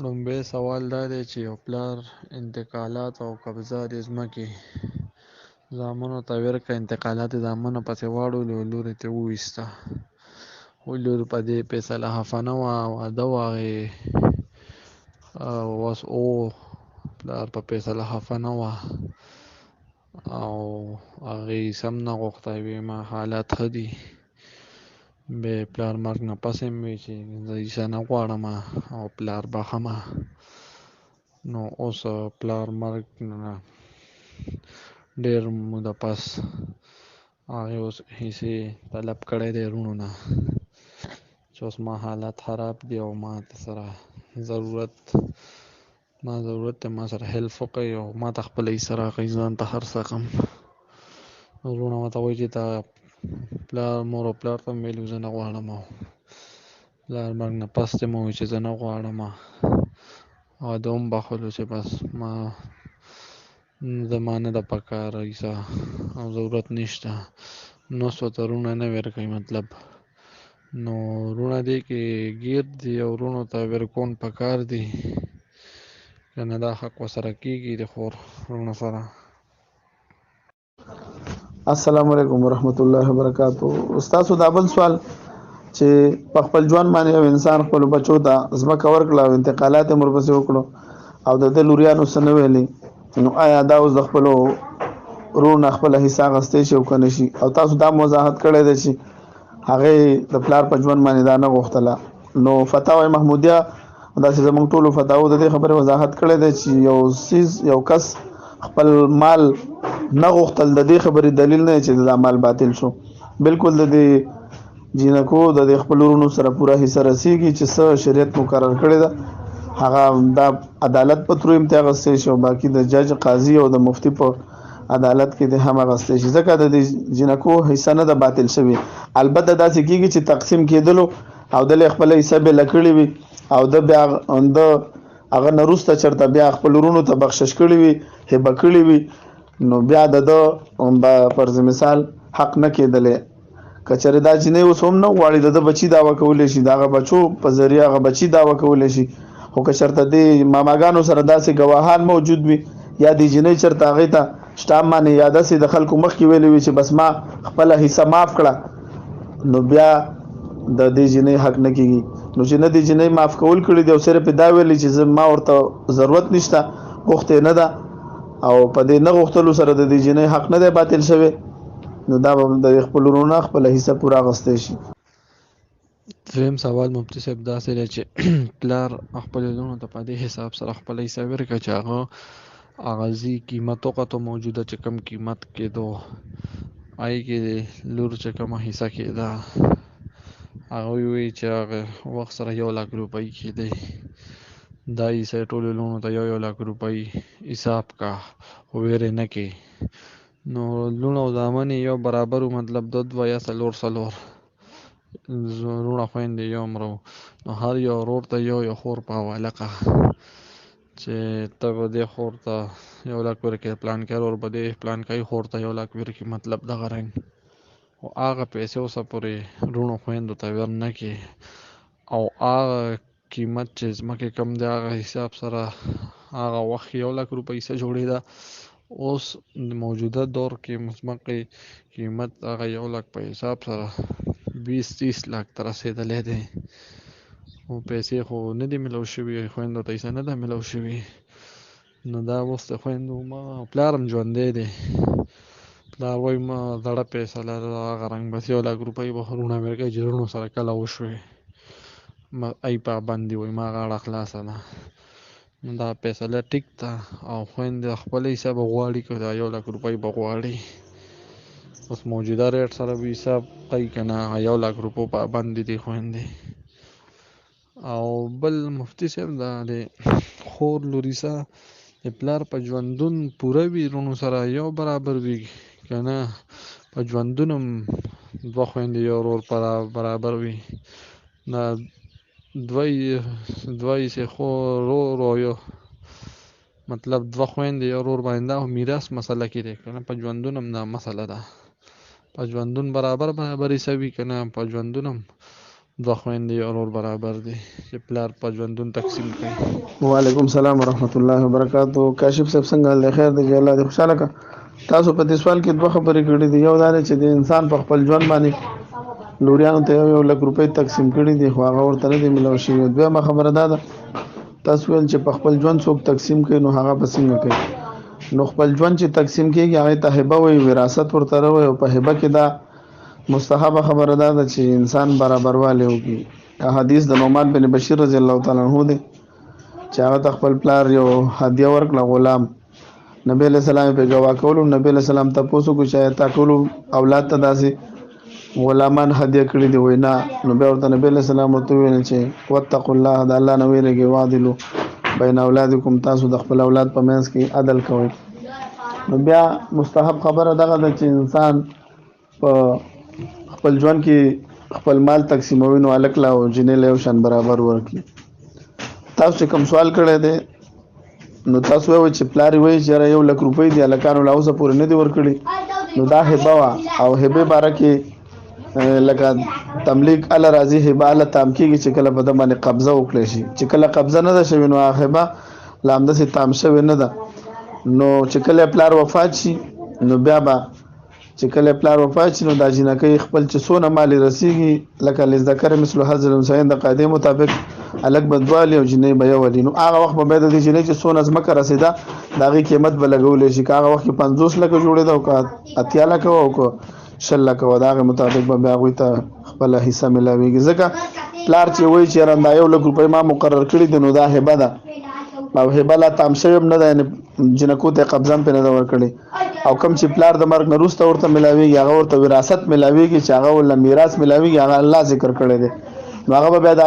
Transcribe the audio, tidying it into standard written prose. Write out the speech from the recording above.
لومبی سوال دا دی چې یو پلار انتقالات او قبضه د ځمکې زامنو ته ورکړه. انتقالات یې زامنو پسې واړولې او لور یې ترې وویسته. لور په دې فیصله خفه نه وه، واده و هغې اوس پلار په فیصله خفه نه وه او هغې سم نه غوښته، ویې ما حالات ښه دي. بیا یې پلار مرګ نه پس هم وی چې زه عیسه نه غواړم او پلار بښمه. نو اوس پلار مرګ نه ډېر موده پس هغې اوس حصې طلب کړی دی وروڼو نه چې اوس ما حالات خراب دي او ما سره ضرورت دی، ما سره هیلپ وکړئ او ما ته خپله حصه راکړئ، ځان ته هر څه کړم. وروڼه ورته وایي چې تا مور او پلار ته هم ویلي زه نه غواړم او پلار مرګ نه پس دې مو وویل چې زه نه غواړم. واده هم بښلو چې بس زما نه ده پکار حصه او ضرورت نشته. نو اوس ورته وروڼه نه ورکوي مطلب. نو وروڼه دې کې ګیر دي او وروڼو ته ورکول پکار دي که نه، دا حق ورسره کېږي د خور وروڼو سره. السلام علیکم ورحمت الله وبرکاتو. استاسو دا بل سوال چې په خپل ژوند باندې یو انسان خپل بچو ته ځمکه ورکړه او انتقالات یې ورپسې وکړو او د ده لوریانو څه نه ویلې، نو آیا دا اوس د خپلو وروڼو خپله حصه اخیستی شي او که نه شي؟ او تاسو دا وضاحت کړی دی چې هغې د پلار په ژوند باندې دا نه غوښتله. نو فتاوی محمودیه داسې زموږ ټولو فتاوو د دې خبرې وضاحت کړی دی چې یو کس خپل مال نه غوښتل د دې خبرې دلیل نه چې دا مال باطل شو. بالکل د دې جینکو د دې خپل وروڼو سره پوره حصه رسیږي چې څه شریعت مقرر کړی ده هغه دا عدالت په ترو امتیا اخیستی شي او باقي د جج قاضي او د مفتي په عدالت کې د هم اخیستی شي، ځکه د دې جینکو حصه نه ده باطل شوې. البته داسې کېږي چې تقسیم کېدلو او دلې خپله حصه بېله کړې وي او د بیا د هغه نه وروسته چېرته بیا خپل وروڼو ته بخشش کړي وي، هبه کړي وي، نو بیا د ده فرض مثال حق نه کېدلی. که چېرې دا جینۍ اوس هم نه غواړي د ده بچي دعوه کولی شي، د هغه بچو په ذریعه هغه بچي دعوه کولی شي. خو که چېرته دې ماماګانو سره داسې ګواهان موجود وي یا دې جینۍ چېرته هغې ته شټام باندې یا داسې د خلکو مخکې ویلي وي چې بس ما خپله حصه معاف کړه، نو بیا د دې جینۍ حق نه کېږي. نو چې نه دې جینۍ معاف کول کړي دي او صرف یې دا ویلي چې ما ورته ضرورت نشته، غوښتې نه ده، او په دې نه غوښتلو سره د دې جینۍ حق نه دی باطل شوی، نو دا به د خپل وروڼو خپله حصه پوره اخیستی شي. دویم سوال مفتي صاحب داسې دی چې پلار خپلو لوڼو ته په دې حساب سره خپله حصه ورکړه چې هغه اغازي قیمت وکتو، موجوده چې کم قیمت کېدو هغې کې د لور چې کومه حصه کېده هغوی وایي چې هغه وخت سره 1 لک روپۍ کېدی، دا حصه یې ټولو لوڼو ته 1 لک روپۍ حساب کا، خو ویرې نه کې. نو لوڼ او زامن یې یو برابر وو، مطلب 2 یا 4 وروڼه خویندې یو مرو، نو هر یو ورور ته یو خور په حواله کړه چې ته به دې خور ته 1 لک ورکړې، پلانکی ورور به دې پلانکی خور ته 1 لک ورکړي، مطلب دغه رنګ. خو هغه پیسې اوسه پورې وروڼو خویندو ته ور نه کړي او هغه قیمت چې ځمکې کم دی هغه حساب سره هغه وخت 1 لک روپۍ څه جوړېده. اوس د موجوده دور کې ځمکې قیمت هغه 1 لک په حساب سره 20-30 لک ته رسېدلی دی. خو پیسې خو نه دي میلاو شوي، خویندو ته حصه نه ده میلاو شوي. نو دا اوس د خویندو پلار هم ژوندی دی، پلار وایي ما زړه فیصله ده هغه رنګ بس 1 لک روپۍ به وروڼه ورکوي چې وروڼو سره کله وشوې ای پابند دي، وایي ما غاړه خلاصه ده. نو دا فیصله ټیک ده او خویندې خپله حصه به غواړي که دا 1 لک روپۍ به غواړي. اوس موجوده ریټ سره به حساب کوي که نه 1 لک روپو پابند دي خویندې. او بل مفتي صاحب دا د خور لور حصه د پلار په ژوندون پوره وي وروڼو سره یو برابر وي که نه په ژوندون هم 2 خویندې یو ورور برابر وي، دا 2 حصې ورور او یو مطلب 2 خویندې یو ورور باندې دا میراث مسله کې دی که نه، په ژوندون هم دا مسله ده، په ژوندون برابر حصه وي که نه په ژوندون هم دوه خويندې او ورور برابر دي چې پلار په ژوندون تقسیم کوي. وعلیکم السلام ورحمت الله وبرکاتو. کاشف صاحب څنګه حال دی؟ خیر دی؟ الله دې خوشاله کړه. تاسو په دې سوال کې دوه خبرې کړې دي. یو دا دی چې د انسان په خپل ژوند باندې لوریانو ته 1 لک روپۍ تقسیم کړي دي، خو هغه ورته نه دي ملاو شوي. دویمه خبره دا ده تاسو ویل چې په خپل ژوند څوک تقسیم کوي نو هغه به څنګه کوي. نو خپل ژوند چې تقسیم کېږي هغې ته هبه وایي، وراثت ورته وایي. او په هبه کې دا مستحبه خبره دا ده چې انسان برابروالی وکړي. حدیث د نعمان بن بشیر رضی الله تعالی عنه دی چې هغه ته خپل پلار یو هدیه ورکړه، غلام. نبی علیہ السلام په ګوا کولو، نبی علیہ السلام تاسو کو چې تا ټول اولاد ته داسې غلامان هدیه کړی دی؟ وای نه. نو بیا ورته نبی علیہ السلام ورته ویل چې واتقوا الله، د الله نه ویریږئ، واعدلوا بین اولادکم، تاسو د خپل اولاد په منځ کې عدل کوئ. نو بیا مستحب خبره دغه ده چې انسان په خپل ژوند کې خپل مال تقسیموي نو هلک له او جنۍ له یو شان برابر ورکړي. تاسو چې کوم سوال کړی دی نو تاسو وایئ چې پلار یې وایي چې یاره 1 لک روپۍ دي هلکانو له اوسه پورې نه دي ورکړي. نو دا هبه وه، او هبې باره کې لکه تملیک اله راځي، هبه اله تام کېږي چې کله په ده باندې قبضه وکړی شي. چې کله قبضه نه ده شوې نو هبه لا همداسې تام شوې نه ده. نو چې کله پلار وفات شي نو بیا به چې کله پلار وفات شي نو دا جینکۍ خپل چې څونه مال رسیږي لکه للذکر مثل حظ الانثیین د قاعدې مطابق هلک به 2 والي او جنۍ به 1 والي. نو هغه وخت به بیا د دې جنۍ چې څونه ځمکه رسېده د هغې قیمت به لګولی شي. که هغه وخت کې 50 لکه جوړېده او که 80 لکه او که 100 لکه وه، د هغې مطابق به بیا هغوی ته خپله حصه میلاویږي. ځکه پلار چې وایي چې یاره دا 1 لک روپۍ ما مقرر کړي دي نو دا هبه ده، او هبه لا تام شوې هم نه ده، یعنې جنکو ته یې قبضه هم پرې نه ده ورکړې. او کوم چې پلار د مرګ نه وروسته ورته میلاویږي هغه ورته وراثت میلاویږي، چې هغه ورله میراث میلاویږي، هغه الله ذکر کړی دی. نو هغه به بیا د